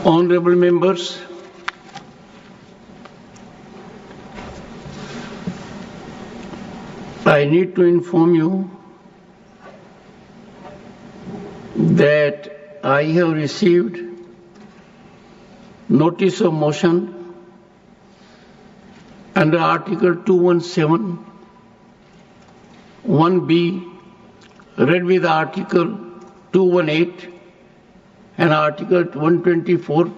Honorable members, I need to inform you that I have received notice of motion under Article 217, 1B, read with Article 218 and Article 124,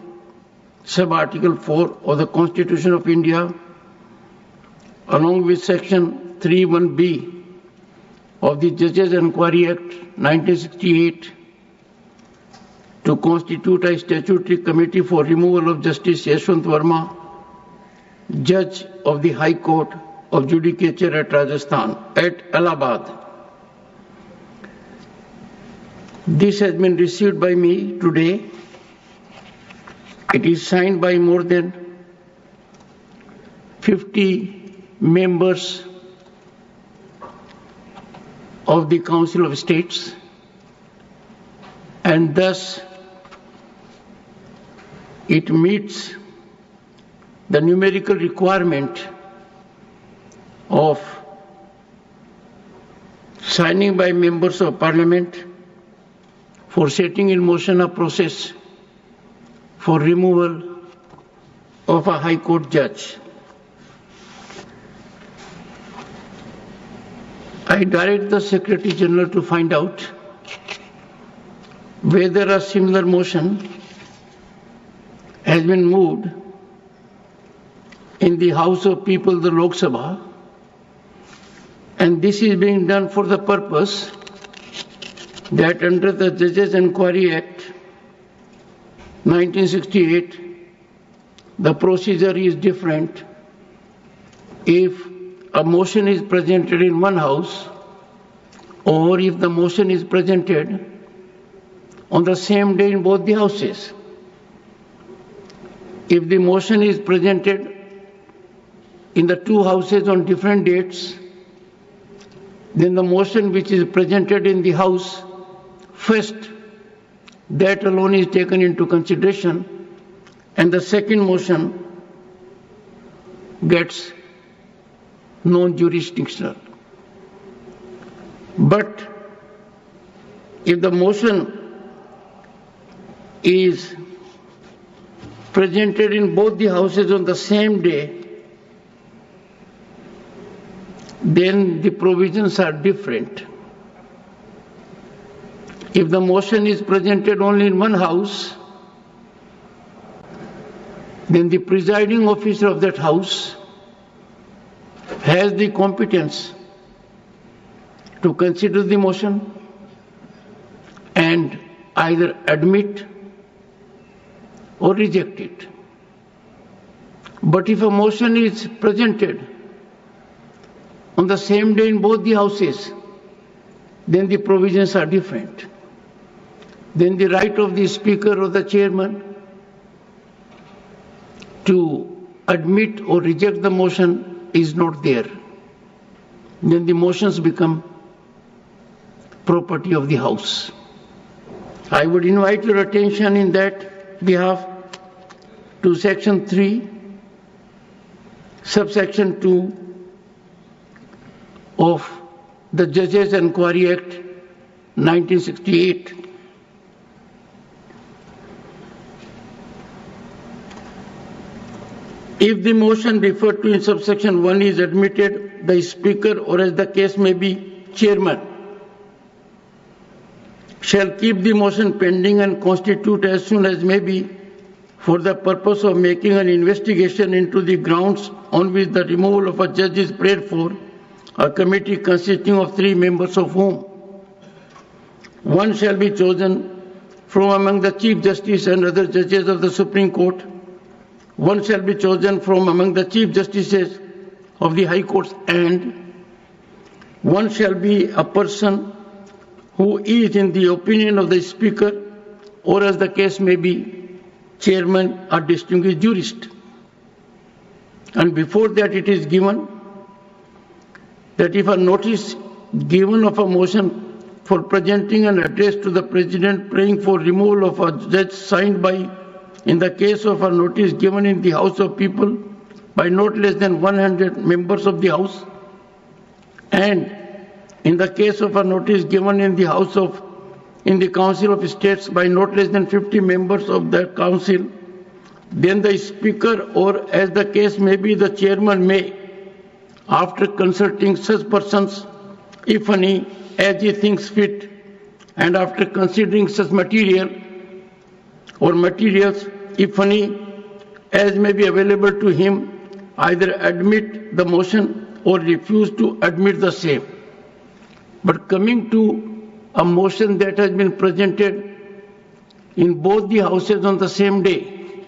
Sub-Article 4 of the Constitution of India, along with Section 31B of the Judges Enquiry Act 1968, to constitute a statutory committee for removal of Justice Yashwant Verma, Judge of the High Court of Judicature at Rajasthan, at Allahabad. This has been received by me today. It is signed by more than 50 members of the Council of States, and thus it meets the numerical requirement of signing by members of Parliament for setting in motion a process for removal of a High Court judge. I direct the Secretary General to find out whether a similar motion has been moved in the House of People, the Lok Sabha, and this is being done for the purpose that under the Judges Enquiry Act 1968, the procedure is different if a motion is presented in one house or if the motion is presented on the same day in both the houses. If the motion is presented in the two houses on different dates, then the motion which is presented in the house first, that alone is taken into consideration, and the second motion gets non-jurisdictional. But if the motion is presented in both the houses on the same day, then the provisions are different. If the motion is presented only in one house, then the presiding officer of that house has the competence to consider the motion and either admit or reject it. But if a motion is presented on the same day in both the houses, then the provisions are different. Then the right of the Speaker or the Chairman to admit or reject the motion is not there. Then the motions become property of the House. I would invite your attention in that behalf to Section 3, Subsection 2 of the Judges Enquiry Act 1968. If the motion referred to in subsection 1 is admitted, the Speaker, or as the case may be, Chairman, shall keep the motion pending and constitute as soon as may be for the purpose of making an investigation into the grounds on which the removal of a judge is prayed for, a committee consisting of 3 members of whom one shall be chosen from among the Chief Justice and other judges of the Supreme Court, one shall be chosen from among the Chief Justices of the High Courts, and one shall be a person who is, in the opinion of the Speaker, or as the case may be, Chairman, a distinguished jurist. And before that it is given that if a notice given of a motion for presenting an address to the President praying for removal of a judge signed by in the case of a notice given in the House of People by not less than 100 members of the House, and in the case of a notice given in the Council of States by not less than 50 members of the Council, then the Speaker, or as the case may be, the Chairman may, after consulting such persons, if any, as he thinks fit, and after considering such material or materials, if any, as may be available to him, either admit the motion or refuse to admit the same. But coming to a motion that has been presented in both the houses on the same day,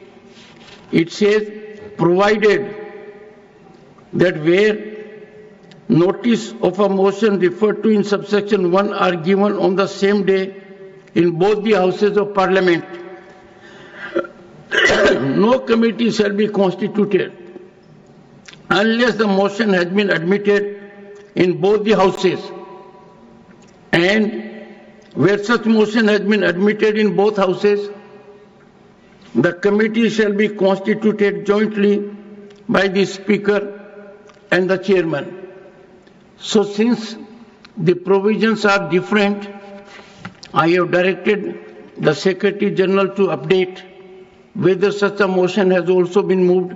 it says, provided that where notice of a motion referred to in subsection 1 are given on the same day in both the houses of Parliament, no committee shall be constituted unless the motion has been admitted in both the houses, and where such motion has been admitted in both houses, the committee shall be constituted jointly by the Speaker and the Chairman. So since the provisions are different, I have directed the Secretary General to update whether such a motion has also been moved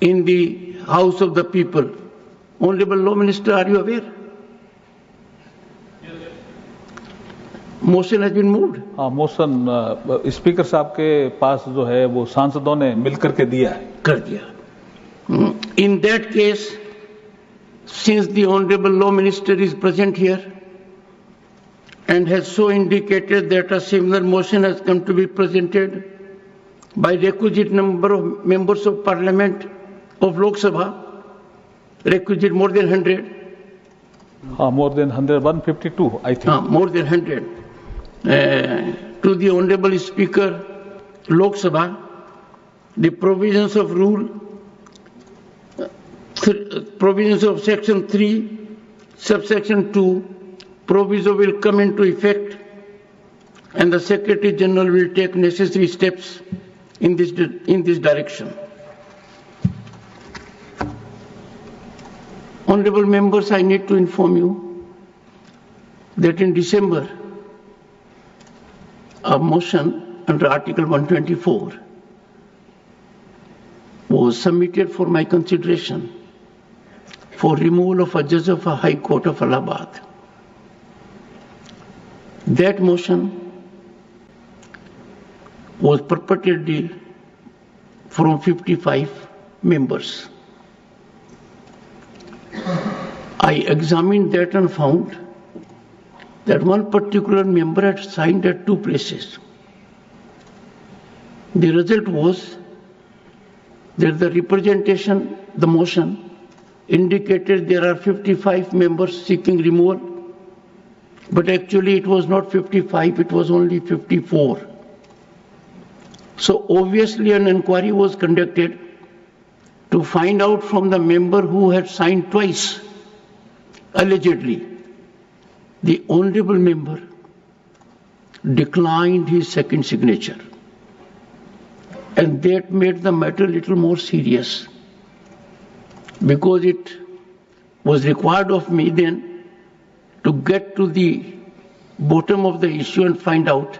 in the House of the People. Honorable Law Minister, are you aware? Motion has been moved. हाँ, motion speaker साहब के पास जो है वो सांसदों ने मिलकर के दिया है. कर दिया. In that case, since the Honorable Law Minister is present here and has so indicated that a similar motion has come to be presented by requisite number of members of Parliament of Lok Sabha, requisite more than 100. More than 100, 152, I think. More than 100. To the Honorable Speaker, Lok Sabha, the provisions of provisions of Section 3, subsection 2, proviso will come into effect, and the Secretary General will take necessary steps in this direction. Honorable members, I need to inform you that in December, a motion under Article 124 was submitted for my consideration for removal of a judge of a High Court of Allahabad. That motion was purportedly from 55 members. I examined that and found that one particular member had signed at 2 places. The result was that the representation, the motion, indicated there are 55 members seeking removal, but actually it was not 55, it was only 54. So obviously an inquiry was conducted to find out from the member who had signed twice, allegedly. The honorable member declined his second signature, and that made the matter a little more serious, because it was required of me then to get to the bottom of the issue and find out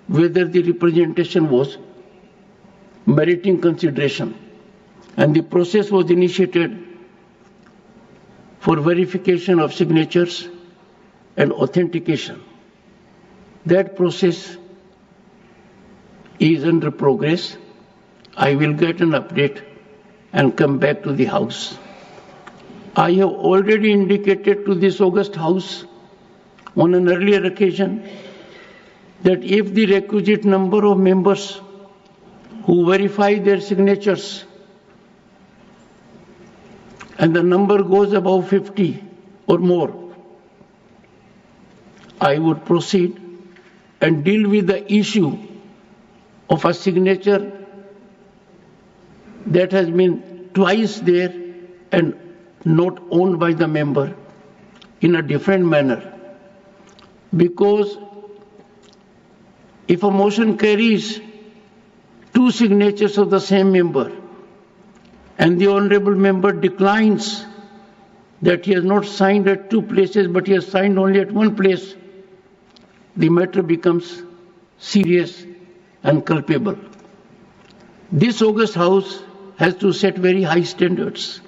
whether the representation was meriting consideration. And the process was initiated for verification of signatures and authentication. That process is under progress. I will get an update and come back to the House. I have already indicated to this august House on an earlier occasion that if the requisite number of members who verify their signatures and the number goes above 50 or more, I would proceed and deal with the issue of a signature that has been twice there and not owned by the member in a different manner. Because if a motion carries two signatures of the same member, and the honorable member declines that he has not signed at two places but he has signed only at one place, the matter becomes serious and culpable. This august House has to set very high standards.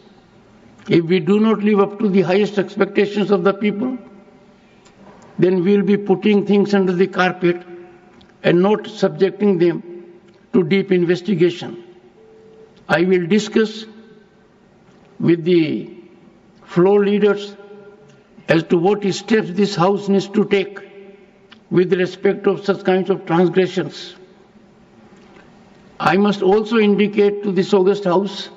If we do not live up to the highest expectations of the people, then we will be putting things under the carpet and not subjecting them to deep investigation. I will discuss with the floor leaders as to what steps this House needs to take with respect of such kinds of transgressions. I must also indicate to this august House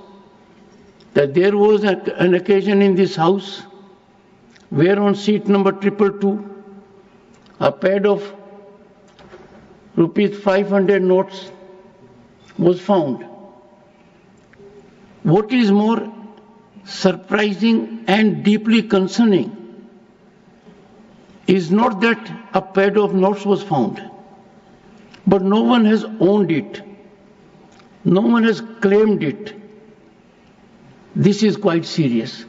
that there was an occasion in this House where on seat number 222, a pad of ₹500 notes was found. What is more surprising and deeply concerning is not that a pad of notes was found, but no one has owned it. No one has claimed it. This is quite serious.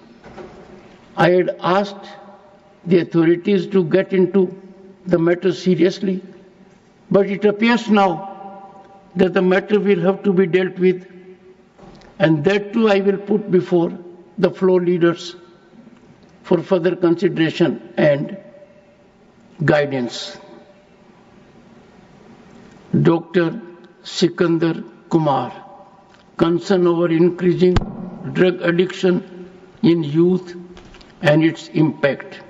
I had asked the authorities to get into the matter seriously, but it appears now that the matter will have to be dealt with, and that too I will put before the floor leaders for further consideration and guidance. Dr. Sikandar Kumar, concern over increasing drug addiction in youth and its impact.